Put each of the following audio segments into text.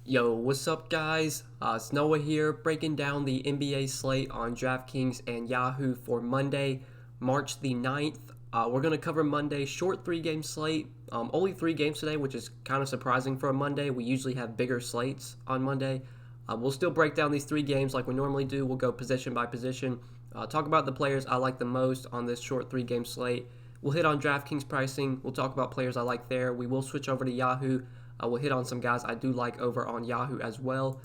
Yo, what's up, guys? It's Noah here, breaking down the NBA slate on Draftkings and Yahoo for Monday, March the 9th. We're going to cover Monday's short three-game slate. Only three games today, which is kind of surprising for a Monday. We usually have bigger slates on Monday. We'll still break down these three games like we normally do. We'll go position by position, talk about the players I like the most on this short three-game slate. We'll hit on DraftKings pricing. We'll talk about players I like there. We will switch over to Yahoo. We'll hit on some guys I do like over on Yahoo as well.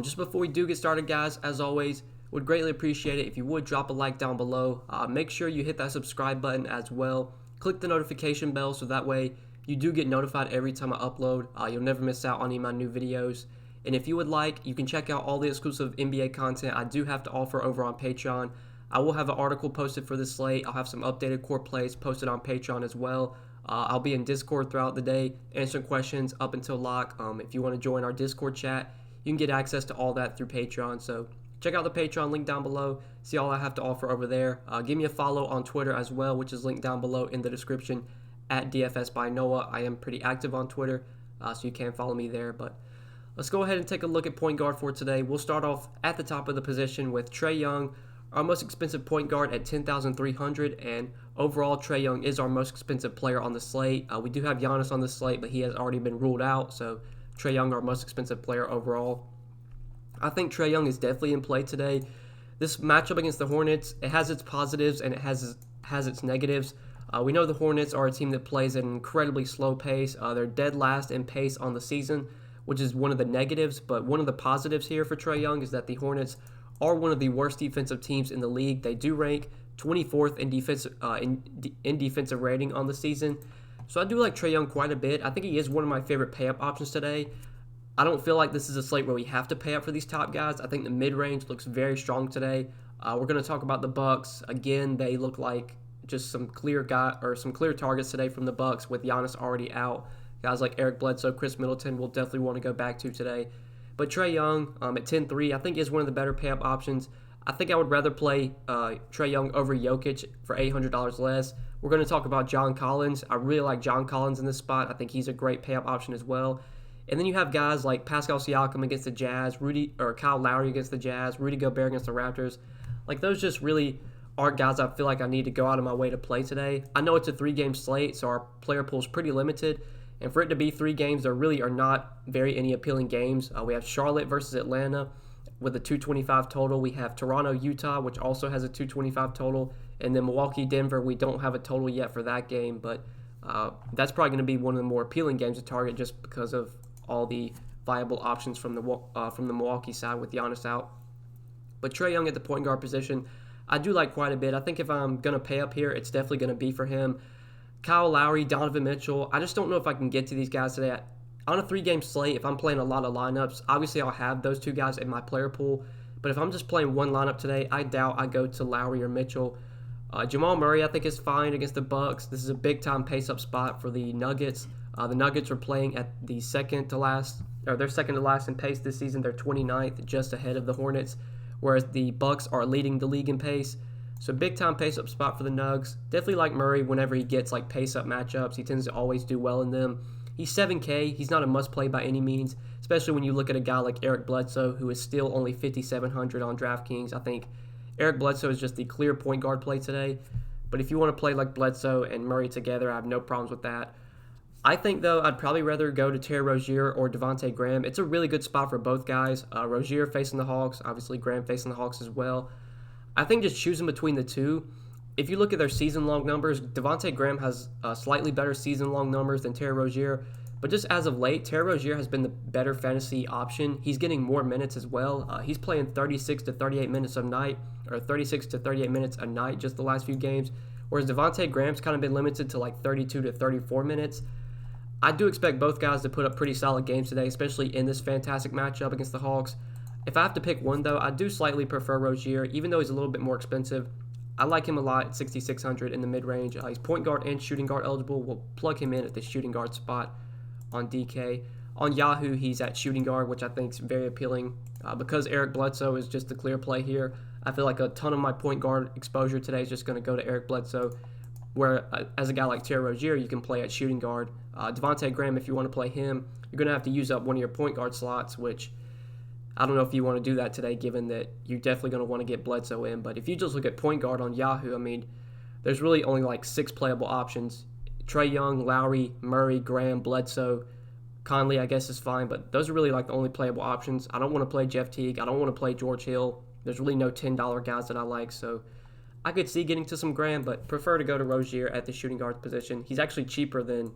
Just before we do get started, guys, as always, would greatly appreciate it if you would drop a like down below. Make sure you hit that subscribe button as well. Click the notification bell so that way you do get notified every time I upload. You'll never miss out on any of my new videos. And if you would like, you can check out all the exclusive NBA content I do have to offer over on Patreon. I will have an article posted for this slate. I'll have some updated core plays posted on Patreon as well. I'll be in Discord throughout the day, answering questions up until lock. If you want to join our Discord chat, you can get access to all that through Patreon. So check out the Patreon link down below. See all I have to offer over there. Give me a follow on Twitter as well, which is linked down below in the description at DFS by Noah. I am pretty active on Twitter, so you can follow me there. But let's go ahead and take a look at point guard for today. We'll start off at the top of the position with Trae Young, our most expensive point guard at $10,300, and overall, Trae Young is our most expensive player on the slate. We do have Giannis on the slate, but he has already been ruled out, so Trae Young, our most expensive player overall. I think Trae Young is definitely in play today. This matchup against the Hornets, it has its positives and it has its negatives. We know the Hornets are a team that plays at an incredibly slow pace. They're dead last in pace on the season, which is one of the negatives, but one of the positives here for Trae Young is that the Hornets are one of the worst defensive teams in the league. They do rank 24th in defensive rating on the season. So I do like Trae Young quite a bit. I think he is one of my favorite pay-up options today. I don't feel like this is a slate where we have to pay up for these top guys. I think the mid-range looks very strong today. We're going to talk about the Bucks. Again, they look like just some clear targets today from the Bucks with Giannis already out. Guys like Eric Bledsoe, Chris Middleton will definitely want to go back to today. But Trae Young at 10-3, I think is one of the better pay-up options. I think I would rather play Trae Young over Jokic for $800 less. We're going to talk about John Collins. I really like John Collins in this spot. I think he's a great pay-up option as well. And then you have guys like Pascal Siakam against the Jazz, Kyle Lowry against the Jazz, Rudy Gobert against the Raptors. Like, those just really aren't guys I feel like I need to go out of my way to play today. I know it's a three-game slate, so our player pool is pretty limited. And for it to be three games, there really are not any appealing games. We have Charlotte versus Atlanta with a 225 total. We have Toronto, Utah, which also has a 225 total. And then Milwaukee, Denver, we don't have a total yet for that game. But that's probably going to be one of the more appealing games to target just because of all the viable options from the Milwaukee side with Giannis out. But Trae Young at the point guard position, I do like quite a bit. I think if I'm going to pay up here, it's definitely going to be for him. Kyle Lowry, Donovan Mitchell, I just don't know if I can get to these guys today. On a three-game slate, if I'm playing a lot of lineups, obviously I'll have those two guys in my player pool. But if I'm just playing one lineup today, I doubt I go to Lowry or Mitchell. Jamal Murray, I think, is fine against the Bucks. This is a big-time pace-up spot for the Nuggets. The Nuggets are playing at they're second to last in pace this season. They're 29th, just ahead of the Hornets, whereas the Bucks are leading the league in pace. So big-time pace-up spot for the Nugs. Definitely like Murray whenever he gets like pace-up matchups. He tends to always do well in them. He's 7K. He's not a must-play by any means, especially when you look at a guy like Eric Bledsoe, who is still only 5,700 on DraftKings. I think Eric Bledsoe is just the clear point guard play today. But if you want to play like Bledsoe and Murray together, I have no problems with that. I think, though, I'd probably rather go to Terry Rozier or Devontae Graham. It's a really good spot for both guys. Rozier facing the Hawks, obviously Graham facing the Hawks as well. I think just choosing between the two, if you look at their season-long numbers, Devontae Graham has slightly better season-long numbers than Terry Rozier. But just as of late, Terry Rozier has been the better fantasy option. He's getting more minutes as well. He's playing 36 to 38 minutes a night, or 36 to 38 minutes a night just the last few games, whereas Devontae Graham's kind of been limited to like 32 to 34 minutes. I do expect both guys to put up pretty solid games today, especially in this fantastic matchup against the Hawks. If I have to pick one, though, I do slightly prefer Rozier, even though he's a little bit more expensive. I like him a lot at 6,600 in the mid-range. He's point guard and shooting guard eligible. We'll plug him in at the shooting guard spot on DK. On Yahoo, he's at shooting guard, which I think is very appealing. Because Eric Bledsoe is just the clear play here, I feel like a ton of my point guard exposure today is just going to go to Eric Bledsoe. where as a guy like Terry Rozier, you can play at shooting guard. Devontae Graham, if you want to play him, you're going to have to use up one of your point guard slots, which I don't know if you want to do that today, given that you're definitely going to want to get Bledsoe in. But if you just look at point guard on Yahoo, I mean, there's really only like 6 playable options. Trae Young, Lowry, Murray, Graham, Bledsoe, Conley, I guess, is fine. But those are really like the only playable options. I don't want to play Jeff Teague. I don't want to play George Hill. There's really no $10 guys that I like. So I could see getting to some Graham, but prefer to go to Rozier at the shooting guard position. He's actually cheaper than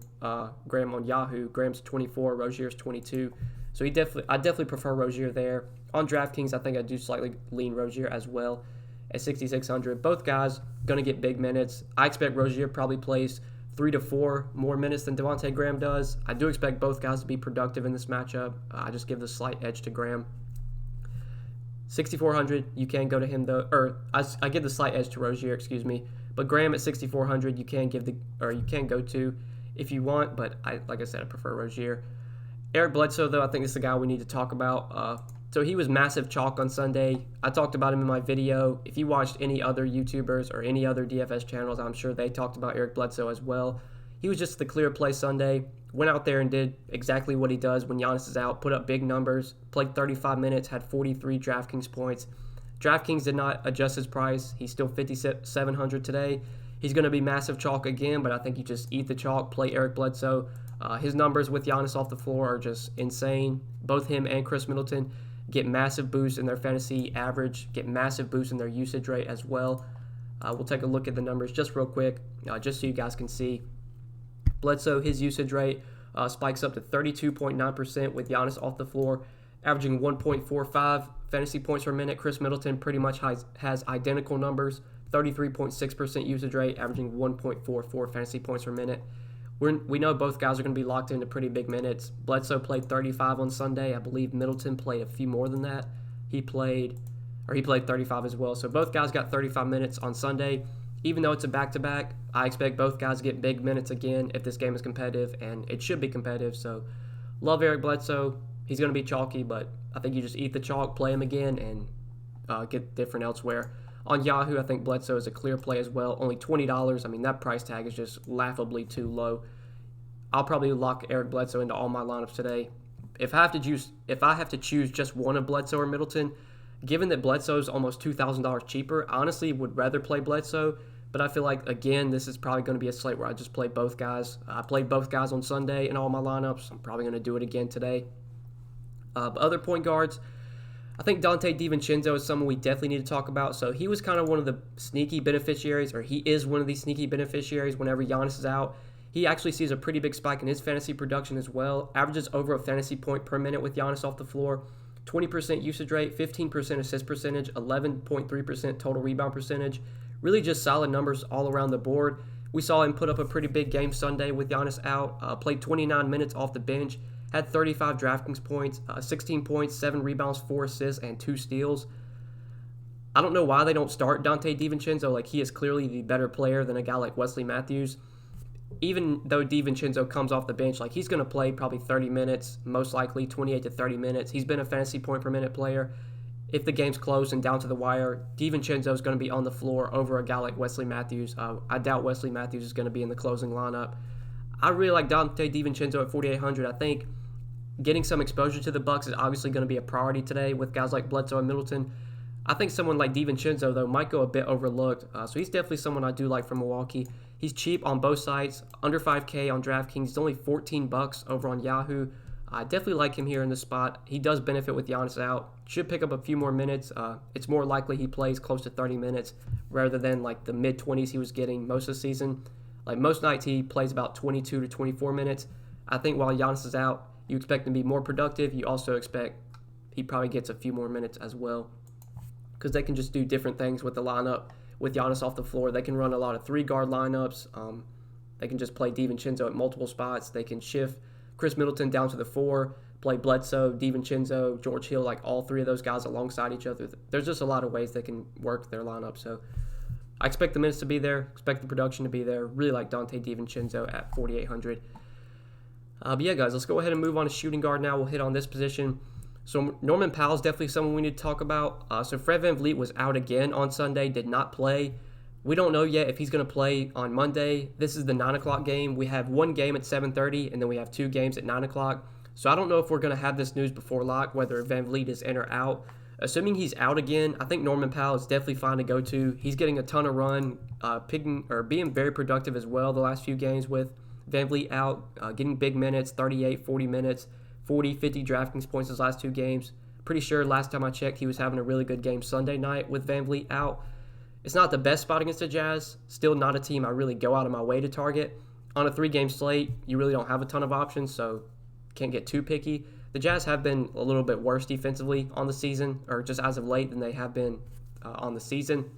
Graham on Yahoo. Graham's 24, Rozier's 22. So I definitely prefer Rozier there. On DraftKings, I think I do slightly lean Rozier as well at 6,600. Both guys going to get big minutes. I expect Rozier probably plays 3 to 4 more minutes than Devontae Graham does. I do expect both guys to be productive in this matchup. I just give the slight edge to Graham. 6,400, you can go to him though, or I give the slight edge to Rozier, excuse me. But Graham at 6,400, you can go to if you want. But like I said, I prefer Rozier. Eric Bledsoe, though, I think this is the guy we need to talk about. So he was massive chalk on Sunday. I talked about him in my video. If you watched any other YouTubers or any other DFS channels, I'm sure they talked about Eric Bledsoe as well. He was just the clear play Sunday. Went out there and did exactly what he does when Giannis is out. Put up big numbers. Played 35 minutes. Had 43 DraftKings points. DraftKings did not adjust his price. He's still 5,700 today. He's going to be massive chalk again, but I think you just eat the chalk. Play Eric Bledsoe. His numbers with Giannis off the floor are just insane. Both him and Chris Middleton get massive boosts in their fantasy average, get massive boosts in their usage rate as well. We'll take a look at the numbers just real quick, just so you guys can see. Bledsoe, his usage rate spikes up to 32.9% with Giannis off the floor, averaging 1.45 fantasy points per minute. Chris Middleton pretty much has identical numbers, 33.6% usage rate, averaging 1.44 fantasy points per minute. We know both guys are going to be locked into pretty big minutes. Bledsoe played 35 on Sunday. I believe Middleton played a few more than that. He played 35 as well. So both guys got 35 minutes on Sunday. Even though it's a back-to-back, I expect both guys to get big minutes again if this game is competitive, and it should be competitive. So love Eric Bledsoe. He's going to be chalky, but I think you just eat the chalk, play him again, and get different elsewhere. On Yahoo, I think Bledsoe is a clear play as well. Only $20. I mean, that price tag is just laughably too low. I'll probably lock Eric Bledsoe into all my lineups today. If I have to choose just one of Bledsoe or Middleton, given that Bledsoe is almost $2,000 cheaper, I honestly would rather play Bledsoe. But I feel like, again, this is probably going to be a slate where I just play both guys. I played both guys on Sunday in all my lineups. I'm probably going to do it again today. But other point guards, I think Dante DiVincenzo is someone we definitely need to talk about. So he was kind of one of the sneaky beneficiaries, or he is one of these sneaky beneficiaries whenever Giannis is out. He actually sees a pretty big spike in his fantasy production as well. Averages over a fantasy point per minute with Giannis off the floor. 20% usage rate, 15% assist percentage, 11.3% total rebound percentage. Really just solid numbers all around the board. We saw him put up a pretty big game Sunday with Giannis out. Played 29 minutes off the bench. Had 35 DraftKings points, 16 points, 7 rebounds, 4 assists, and 2 steals. I don't know why they don't start Dante DiVincenzo. Like, he is clearly the better player than a guy like Wesley Matthews. Even though DiVincenzo comes off the bench, like, he's going to play probably 30 minutes, most likely 28 to 30 minutes. He's been a fantasy point per minute player. If the game's close and down to the wire, DiVincenzo is going to be on the floor over a guy like Wesley Matthews. I doubt Wesley Matthews is going to be in the closing lineup. I really like Dante DiVincenzo at 4,800. I think getting some exposure to the Bucks is obviously going to be a priority today with guys like Bledsoe and Middleton. I think someone like DiVincenzo, though, might go a bit overlooked. So he's definitely someone I do like from Milwaukee. He's cheap on both sides, under 5K on DraftKings. He's only $14 over on Yahoo. I definitely like him here in this spot. He does benefit with Giannis out. Should pick up a few more minutes. It's more likely he plays close to 30 minutes rather than like the mid-20s he was getting most of the season. Like most nights he plays about 22 to 24 minutes. I think while Giannis is out, you expect him to be more productive. You also expect he probably gets a few more minutes as well because they can just do different things with the lineup. With Giannis off the floor, they can run a lot of 3-guard lineups. They can just play DiVincenzo at multiple spots. They can shift Chris Middleton down to the 4, play Bledsoe, DiVincenzo, George Hill, like all 3 of those guys alongside each other. There's just a lot of ways they can work their lineup. So I expect the minutes to be there, expect the production to be there. Really like Dante DiVincenzo at 4,800. But yeah, guys, let's go ahead and move on to shooting guard now. We'll hit on this position. So Norman Powell is definitely someone we need to talk about. So Fred VanVleet was out again on Sunday, did not play. We don't know yet if he's going to play on Monday. This is the 9 o'clock game. We have one game at 7:30, and then we have two games at 9 o'clock. So I don't know if we're going to have this news before lock, whether Van Vliet is in or out. Assuming he's out again, I think Norman Powell is definitely fine to go to. He's getting a ton of run, being very productive as well the last few games with Van Vliet out, getting big minutes, 38, 40 minutes, 40, 50 Draftkings points his last two games. Pretty sure last time I checked, he was having a really good game Sunday night with Van Vliet out. It's not the best spot against the Jazz. Still not a team I really go out of my way to target. On a 3-game slate, you really don't have a ton of options, so can't get too picky. The Jazz have been a little bit worse defensively on the season, or just as of late, than they have been on the season.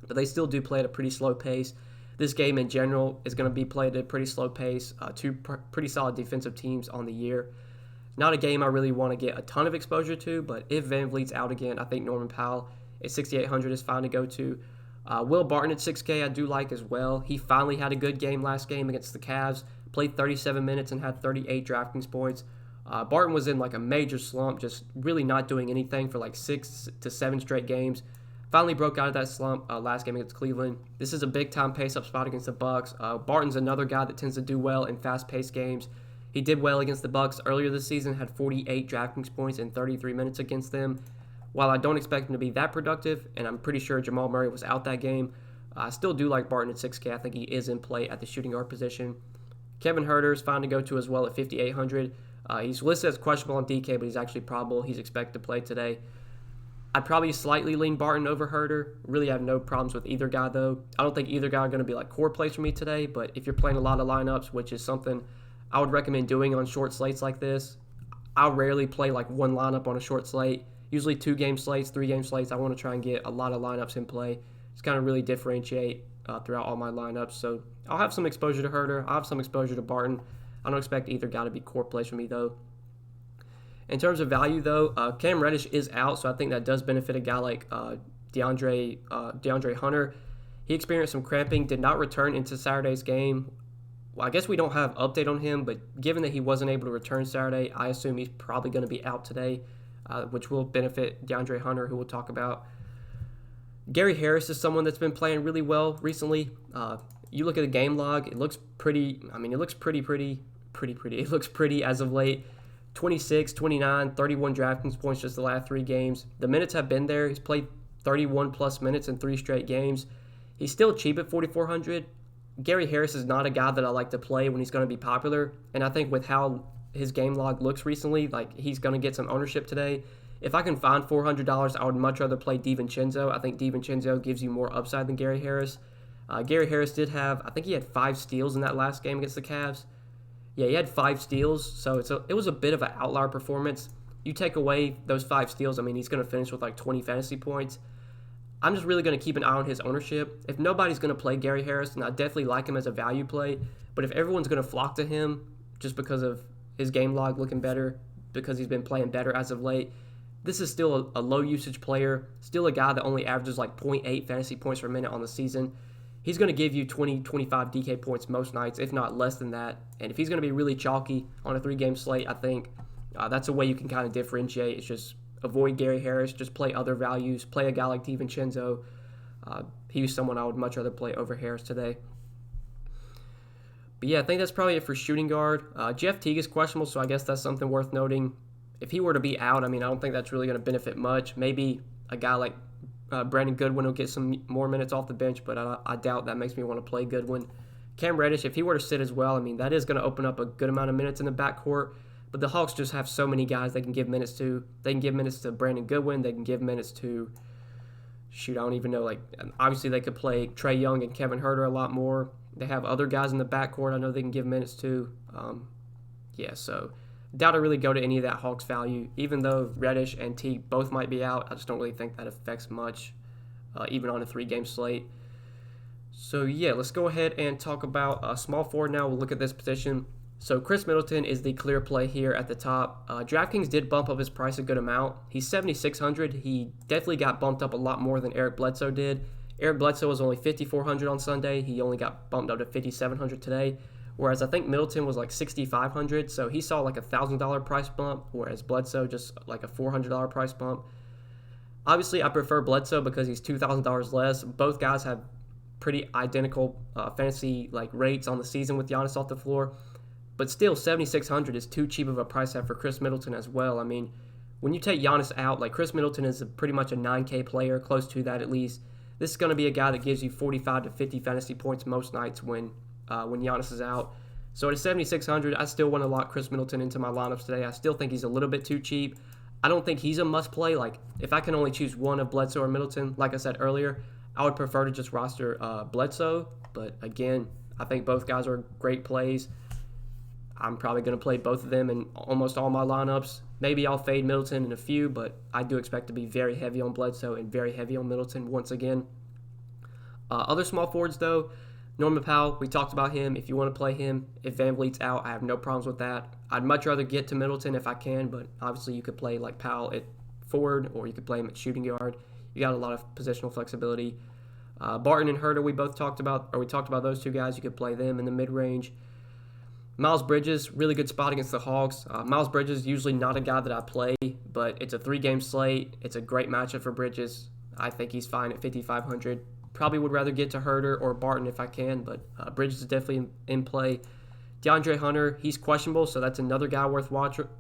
But they still do play at a pretty slow pace. This game in general is going to be played at a pretty slow pace. Two pretty solid defensive teams on the year. Not a game I really want to get a ton of exposure to, but if Van Vliet's out again, I think Norman Powell at 6,800 is fine to go to. Will Barton at 6K I do like as well. He finally had a good game last game against the Cavs. Played 37 minutes and had 38 Draftkings points. Barton was in like a major slump, just really not doing anything for like 6 to 7 straight games. Finally broke out of that slump last game against Cleveland. This is a big-time pace-up spot against the Bucks. Barton's another guy that tends to do well in fast-paced games. He did well against the Bucks earlier this season, had 48 Draftkings points in 33 minutes against them. While I don't expect him to be that productive, and I'm pretty sure Jamal Murray was out that game, I still do like Barton at 6K. I think he is in play at the shooting guard position. Kevin Huerter is fine to go to as well at 5,800. He's listed as questionable on DK, but he's actually probable. He's expected to play today. I'd probably slightly lean Barton over Huerter. Really have no problems with either guy, though. I don't think either guy are going to be like core plays for me today, but if you're playing a lot of lineups, which is something I would recommend doing on short slates like this, I'll rarely play like one lineup on a short slate. Usually 2-game slates, 3-game slates. I want to try and get a lot of lineups in play. Just kind of really differentiate throughout all my lineups. So I'll have some exposure to Huerter. I'll have some exposure to Barton. I don't expect either guy to be core plays for me, though. In terms of value, though, Cam Reddish is out, so I think that does benefit a guy like DeAndre Hunter. He experienced some cramping, did not return into Saturday's game. Well, I guess we don't have update on him, but given that he wasn't able to return Saturday, I assume he's probably going to be out today, which will benefit DeAndre Hunter, who we'll talk about. Gary Harris is someone that's been playing really well recently. You look at the game log, it looks pretty. I mean, it looks pretty. It looks pretty as of late. 26, 29, 31 Draftkings points just the last 3 games. The minutes have been there. He's played 31-plus minutes in 3 straight games. He's still cheap at 4,400. Gary Harris is not a guy that I like to play when he's going to be popular, and I think with how his game log looks recently, like he's going to get some ownership today. If I can find $400, I would much rather play DiVincenzo. I think DiVincenzo gives you more upside than Gary Harris. Gary Harris did have, I think he had 5 steals in that last game against the Cavs. Yeah, he had 5 steals, so it was a bit of an outlier performance. You take away those 5 steals, I mean, he's going to finish with like 20 fantasy points. I'm just really going to keep an eye on his ownership. If nobody's going to play Gary Harris, then I definitely like him as a value play. But if everyone's going to flock to him just because of his game log looking better, because he's been playing better as of late, this is still a low-usage player, still a guy that only averages like 0.8 fantasy points per minute on the season. He's going to give you 20, 25 DK points most nights, if not less than that. And if he's going to be really chalky on a 3-game slate, I think that's a way you can kind of differentiate. It's just avoid Gary Harris, just play other values, play a guy like DiVincenzo. He's someone I would much rather play over Harris today. But yeah, I think that's probably it for shooting guard. Jeff Teague is questionable, so I guess that's something worth noting. If he were to be out, I mean, I don't think that's really going to benefit much. Maybe a guy like Brandon Goodwin will get some more minutes off the bench, but I doubt that makes me want to play Goodwin. Cam Reddish, if he were to sit as well, I mean, that is going to open up a good amount of minutes in the backcourt. But the Hawks just have so many guys they can give minutes to. They can give minutes to Brandon Goodwin. They can give minutes to, I don't even know. Like, obviously, they could play Trae Young and Kevin Huerter a lot more. They have other guys in the backcourt I know they can give minutes to. So doubt I really go to any of that Hawks value. Even though Reddish and Teague both might be out, I just don't really think that affects much, even on a 3-game slate. So, yeah, let's go ahead and talk about small forward now. We'll look at this position. So Chris Middleton is the clear play here at the top. DraftKings did bump up his price a good amount. He's $7,600. He definitely got bumped up a lot more than Eric Bledsoe did. Eric Bledsoe was only $5,400 on Sunday. He only got bumped up to $5,700 today. Whereas I think Middleton was like $6,500. So he saw like a $1,000 price bump, whereas Bledsoe just like a $400 price bump. Obviously, I prefer Bledsoe because he's $2,000 less. Both guys have pretty identical fantasy rates on the season with Giannis off the floor. But still, 7,600 is too cheap of a price tag for Chris Middleton as well. I mean, when you take Giannis out, Chris Middleton is pretty much a 9K player, close to that at least. This is going to be a guy that gives you 45 to 50 fantasy points most nights when Giannis is out. So at 7,600, I still want to lock Chris Middleton into my lineups today. I still think he's a little bit too cheap. I don't think he's a must-play. If I can only choose one of Bledsoe or Middleton, like I said earlier, I would prefer to just roster Bledsoe. But again, I think both guys are great plays. I'm probably going to play both of them in almost all my lineups. Maybe I'll fade Middleton in a few, but I do expect to be very heavy on Bledsoe and very heavy on Middleton once again. Other small forwards, though, Norman Powell, we talked about him. If you want to play him, if VanVleet's out, I have no problems with that. I'd much rather get to Middleton if I can, but obviously you could play Powell at forward, or you could play him at shooting guard. You got a lot of positional flexibility. Barton and Herter, we talked about those two guys. You could play them in the mid-range. Miles Bridges, really good spot against the Hawks. Miles Bridges, usually not a guy that I play, but it's a 3-game slate. It's a great matchup for Bridges. I think he's fine at 5,500. Probably would rather get to Herter or Barton if I can, but Bridges is definitely in play. DeAndre Hunter, he's questionable, so that's another guy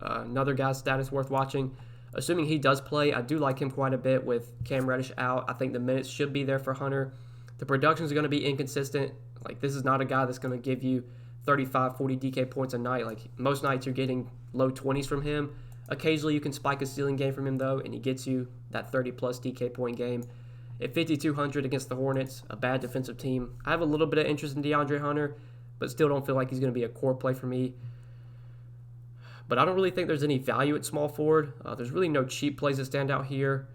another guy's status worth watching. Assuming he does play, I do like him quite a bit with Cam Reddish out. I think the minutes should be there for Hunter. The production is going to be inconsistent. This is not a guy that's going to give you 35, 40 DK points a night. Most nights you're getting low 20s from him. Occasionally you can spike a ceiling game from him though, and he gets you that 30-plus DK point game. At 5,200 against the Hornets, a bad defensive team, I have a little bit of interest in DeAndre Hunter, but still don't feel like he's going to be a core play for me. But I don't really think there's any value at small forward. There's really no cheap plays that stand out here.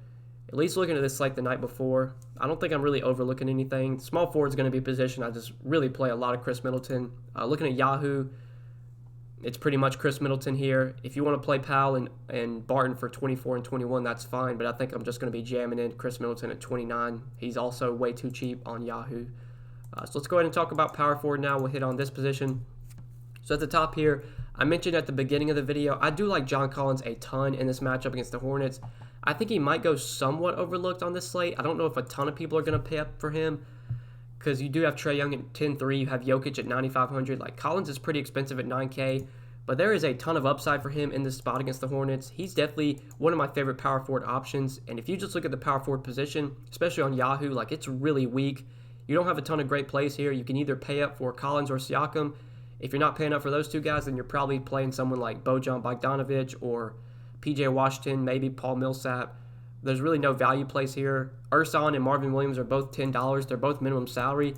At least looking at this the night before, I don't think I'm really overlooking anything. Small forward is going to be a position I just really play a lot of Chris Middleton. Looking at Yahoo, it's pretty much Chris Middleton here. If you want to play Powell and Barton for 24 and 21, that's fine, but I think I'm just going to be jamming in Chris Middleton at 29. He's also way too cheap on Yahoo. So let's go ahead and talk about power forward now. We'll hit on this position. So at the top here, I mentioned at the beginning of the video, I do like John Collins a ton in this matchup against the Hornets. I think he might go somewhat overlooked on this slate. I don't know if a ton of people are going to pay up for him because you do have Trae Young at 10-3. You have Jokic at 9,500. Collins is pretty expensive at 9K, but there is a ton of upside for him in this spot against the Hornets. He's definitely one of my favorite power forward options, and if you just look at the power forward position, especially on Yahoo, it's really weak. You don't have a ton of great plays here. You can either pay up for Collins or Siakam. If you're not paying up for those two guys, then you're probably playing someone like Bojan Bogdanovic or PJ Washington, maybe Paul Millsap. There's really no value plays here. Ersan and Marvin Williams are both $10. They're both minimum salary.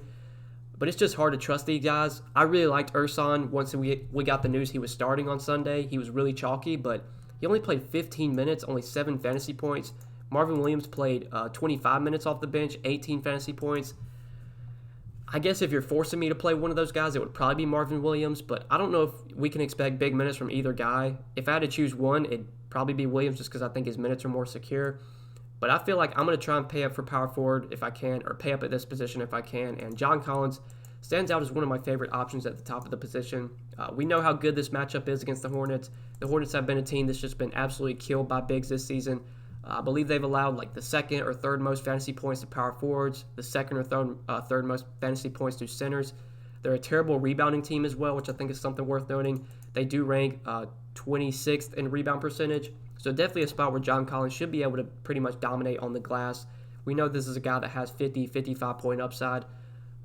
But it's just hard to trust these guys. I really liked Ersan once we got the news he was starting on Sunday. He was really chalky, but he only played 15 minutes, only 7 fantasy points. Marvin Williams played 25 minutes off the bench, 18 fantasy points. I guess if you're forcing me to play one of those guys, it would probably be Marvin Williams, but I don't know if we can expect big minutes from either guy. If I had to choose one, it'd probably be Williams just because I think his minutes are more secure. But I feel like I'm going to try and pay up for power forward if I can, or pay up at this position if I can. And John Collins stands out as one of my favorite options at the top of the position. We know how good this matchup is against the Hornets. The Hornets have been a team that's just been absolutely killed by bigs this season. I believe they've allowed the second or third most fantasy points to power forwards, the second or third most fantasy points to centers. They're a terrible rebounding team as well, which I think is something worth noting. They do rank 26th in rebound percentage, so definitely a spot where John Collins should be able to pretty much dominate on the glass. We know this is a guy that has 50, 55-point upside.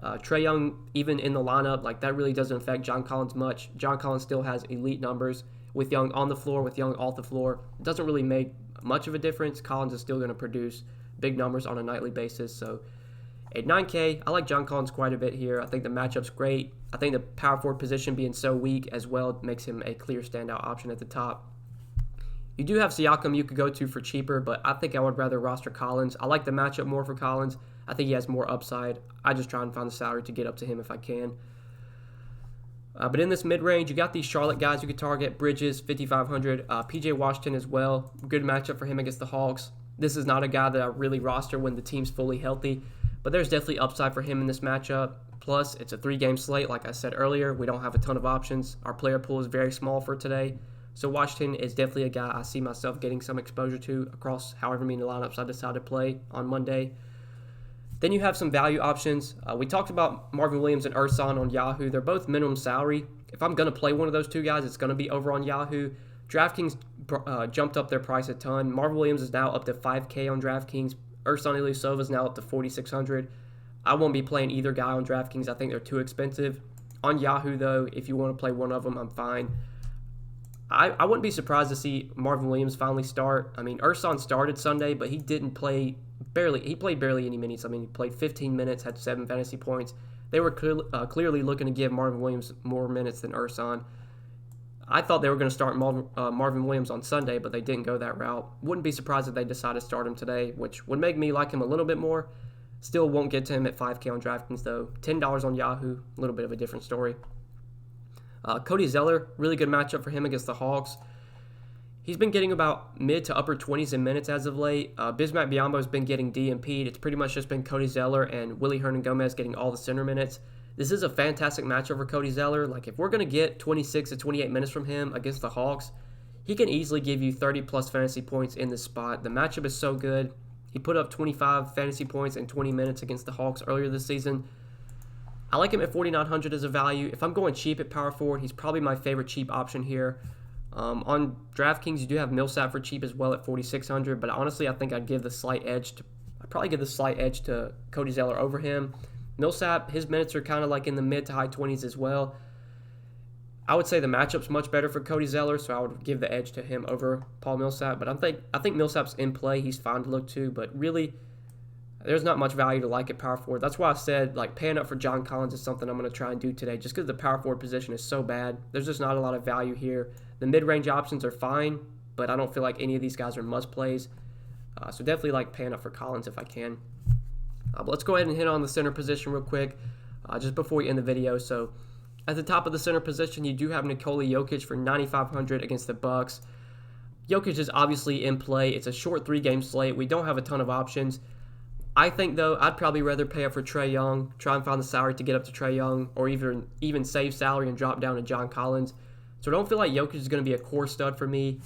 Trae Young, even in the lineup, that really doesn't affect John Collins much. John Collins still has elite numbers with Young on the floor, with Young off the floor. It doesn't really make much of a difference. Collins is still going to produce big numbers on a nightly basis. So at 9K, I like John Collins quite a bit here. I think the matchup's great. I think the power forward position being so weak as well makes him a clear standout option at the top. You do have Siakam you could go to for cheaper, but I think I would rather roster Collins. I like the matchup more for Collins. I think he has more upside. I just try and find the salary to get up to him if I can. But in this mid-range, you got these Charlotte guys you could target. Bridges, 5,500. PJ Washington as well. Good matchup for him against the Hawks. This is not a guy that I really roster when the team's fully healthy, but there's definitely upside for him in this matchup. Plus, it's a 3-game slate. Like I said earlier, we don't have a ton of options. Our player pool is very small for today. So Washington is definitely a guy I see myself getting some exposure to across however many lineups I decide to play on Monday. Then you have some value options. We talked about Marvin Williams and Urson on Yahoo. They're both minimum salary. If I'm going to play one of those two guys, it's going to be over on Yahoo. DraftKings jumped up their price a ton. Marvin Williams is now up to $5K on DraftKings. Urson Ilyasova is now up to $4,600. I won't be playing either guy on DraftKings. I think they're too expensive. On Yahoo, though, if you want to play one of them, I'm fine. I wouldn't be surprised to see Marvin Williams finally start. I mean, Urson started Sunday, but he didn't play barely. He played barely any minutes. I mean, he played 15 minutes, had 7 fantasy points. They were clearly looking to give Marvin Williams more minutes than Urson. I thought they were going to start Marvin Williams on Sunday, but they didn't go that route. Wouldn't be surprised if they decided to start him today, which would make me like him a little bit more. Still won't get to him at $5K on DraftKings, though. $10 on Yahoo, a little bit of a different story. Cody Zeller, really good matchup for him against the Hawks. He's been getting about mid to upper 20s in minutes as of late. Bismack Biyombo's been getting DMP'd. It's pretty much just been Cody Zeller and Willie Hernan-Gomez getting all the center minutes. This is a fantastic matchup for Cody Zeller. Like, if we're going to get 26 to 28 minutes from him against the Hawks, he can easily give you 30-plus fantasy points in this spot. The matchup is so good. He put up 25 fantasy points in 20 minutes against the Hawks earlier this season. I like him at 4,900 as a value. If I'm going cheap at power forward, he's probably my favorite cheap option here. On DraftKings, you do have Millsap for cheap as well at 4,600, but honestly, I think I'd probably give the slight edge to Cody Zeller over him. Millsap, his minutes are kind of like in the mid to high 20s as well. I would say the matchup's much better for Cody Zeller, so I would give the edge to him over Paul Millsap. But I think Millsap's in play. He's fine to look to, but really, there's not much value to like at power forward. That's why I said, like, paying up for John Collins is something I'm going to try and do today, just because the power forward position is so bad. There's just not a lot of value here. The mid-range options are fine, but I don't feel like any of these guys are must-plays. So definitely like paying up for Collins if I can. But let's go ahead and hit on the center position real quick, just before we end the video. So at the top of the center position, you do have Nikola Jokic for 9,500 against the Bucks. Jokic is obviously in play. It's a short 3-game slate. We don't have a ton of options. I think, though, I'd probably rather pay up for Trae Young, try and find the salary to get up to Trae Young, or even save salary and drop down to John Collins. So I don't feel like Jokic is going to be a core stud for me.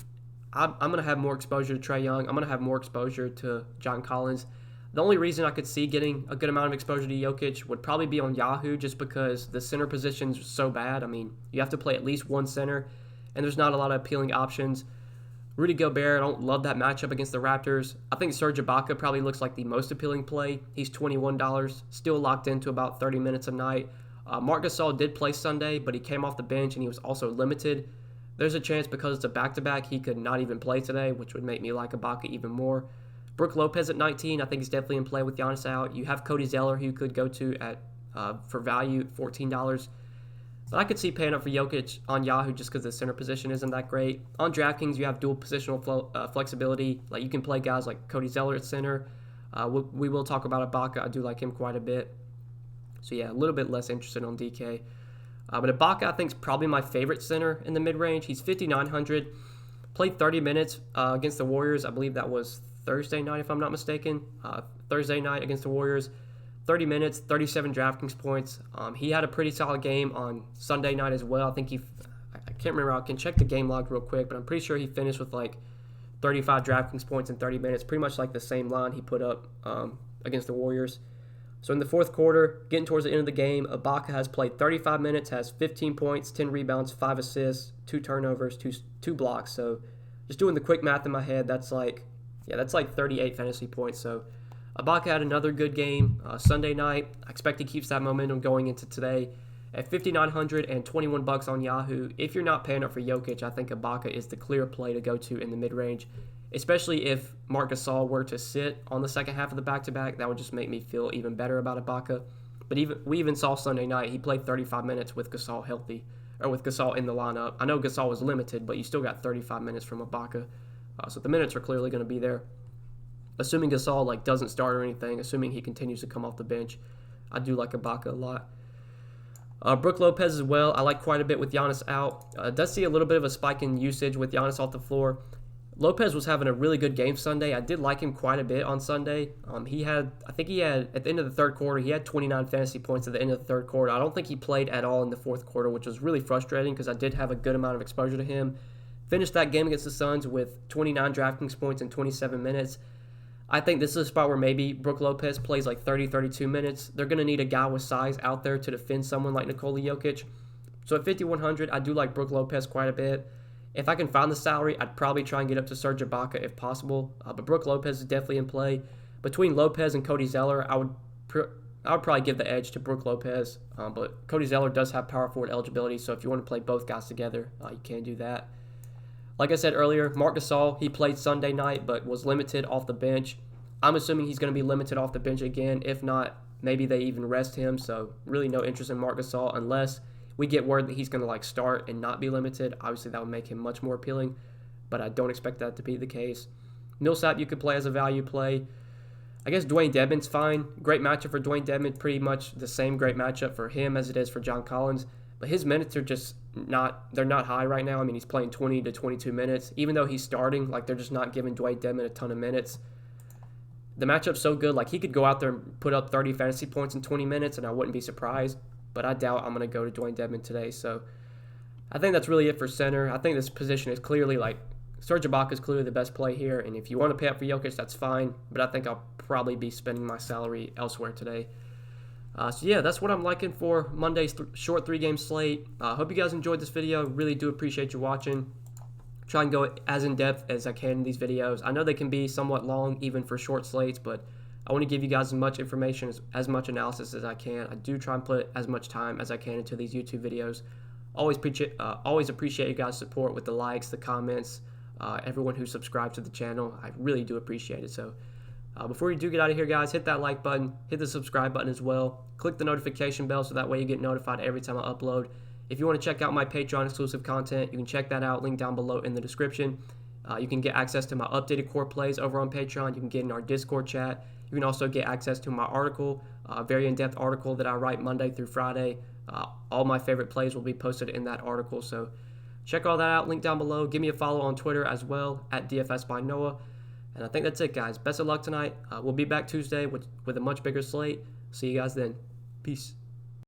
I'm going to have more exposure to Trae Young. I'm going to have more exposure to John Collins. The only reason I could see getting a good amount of exposure to Jokic would probably be on Yahoo, just because the center position's so bad. I mean, you have to play at least one center, and there's not a lot of appealing options. Rudy Gobert, I don't love that matchup against the Raptors. I think Serge Ibaka probably looks like the most appealing play. He's $21, still locked into about 30 minutes a night. Marc Gasol did play Sunday, but he came off the bench, and he was also limited. There's a chance because it's a back-to-back, he could not even play today, which would make me like Ibaka even more. Brook Lopez at 19, I think he's definitely in play with Giannis out. You have Cody Zeller, who you could go to at for value at $14. But I could see paying up for Jokic on Yahoo just because the center position isn't that great. On DraftKings, you have dual positional flexibility. Like, you can play guys like Cody Zeller at center. We will talk about Ibaka. I do like him quite a bit. So yeah, a little bit less interested on DK. But Ibaka, I think, is probably my favorite center in the mid-range. He's 5,900. Played 30 minutes against the Warriors. I believe that was Thursday night, if I'm not mistaken. Thursday night against the Warriors. 30 minutes, 37 DraftKings points. He had a pretty solid game on Sunday night as well. I think I can't remember. I can check the game log real quick, but I'm pretty sure he finished with like 35 DraftKings points in 30 minutes, pretty much like the same line he put up against the Warriors. So in the fourth quarter, getting towards the end of the game, Ibaka has played 35 minutes, has 15 points, 10 rebounds, 5 assists, 2 turnovers, 2 blocks. So just doing the quick math in my head, that's like 38 fantasy points. So Ibaka had another good game Sunday night. I expect he keeps that momentum going into today. At $5,900 and $21 on Yahoo, if you're not paying up for Jokic, I think Ibaka is the clear play to go to in the mid-range, especially if Marc Gasol were to sit on the second half of the back-to-back. That would just make me feel even better about Ibaka. But we even saw Sunday night, he played 35 minutes with Gasol healthy, or with Gasol in the lineup. I know Gasol was limited, but you still got 35 minutes from Ibaka. So the minutes are clearly going to be there. Assuming Gasol doesn't start or anything, assuming he continues to come off the bench, I do like Ibaka a lot. Brook Lopez as well, I like quite a bit with Giannis out. Does see a little bit of a spike in usage with Giannis off the floor. Lopez was having a really good game Sunday. I did like him quite a bit on Sunday. He had at the end of the third quarter, he had 29 fantasy points at the end of the third quarter. I don't think he played at all in the fourth quarter, which was really frustrating because I did have a good amount of exposure to him. Finished that game against the Suns with 29 DraftKings points in 27 minutes. I think this is a spot where maybe Brook Lopez plays like 30, 32 minutes. They're going to need a guy with size out there to defend someone like Nikola Jokic. So at 5,100, I do like Brook Lopez quite a bit. If I can find the salary, I'd probably try and get up to Serge Ibaka if possible. But Brook Lopez is definitely in play. Between Lopez and Cody Zeller, I would probably give the edge to Brook Lopez. But Cody Zeller does have power forward eligibility, so if you want to play both guys together, you can do that. Like I said earlier, Marc Gasol, he played Sunday night but was limited off the bench. I'm assuming he's going to be limited off the bench again. If not, maybe they even rest him. So really no interest in Marc Gasol unless we get word that he's going to start and not be limited. Obviously, that would make him much more appealing, but I don't expect that to be the case. Millsap you could play as a value play. I guess Dwayne Dedmon's fine. Great matchup for Dwayne Dedmon. Pretty much the same great matchup for him as it is for John Collins. But his minutes are just they're not high right now. I mean, he's playing 20 to 22 minutes. Even though he's starting, they're just not giving Dwayne Dedmon a ton of minutes. The matchup's so good, he could go out there and put up 30 fantasy points in 20 minutes, and I wouldn't be surprised. But I doubt I'm going to go to Dwayne Dedmon today. So I think that's really it for center. I think this position is clearly, Serge Ibaka is clearly the best play here. And if you want to pay up for Jokic, that's fine. But I think I'll probably be spending my salary elsewhere today. So yeah, that's what I'm liking for Monday's short 3-game slate. Hope you guys enjoyed this video. Really do appreciate you watching. Try and go as in-depth as I can in these videos. I know they can be somewhat long even for short slates, but I want to give you guys as much information, as much analysis as I can. I do try and put as much time as I can into these YouTube videos. Always appreciate you guys' support with the likes, the comments, everyone who subscribes to the channel. I really do appreciate it. So before you do get out of here, guys, hit that like button, hit the subscribe button as well. Click the notification bell so that way you get notified every time I upload. If you want to check out my Patreon exclusive content, you can check that out, link down below in the description. You can get access to my updated core plays over on Patreon. You can get in our Discord chat. You can also get access to my article, a very in-depth article that I write Monday through Friday. All my favorite plays will be posted in that article. So check all that out, link down below. Give me a follow on Twitter as well, at DFS by Noah. And I think that's it, guys. Best of luck tonight. We'll be back Tuesday with a much bigger slate. See you guys then. Peace.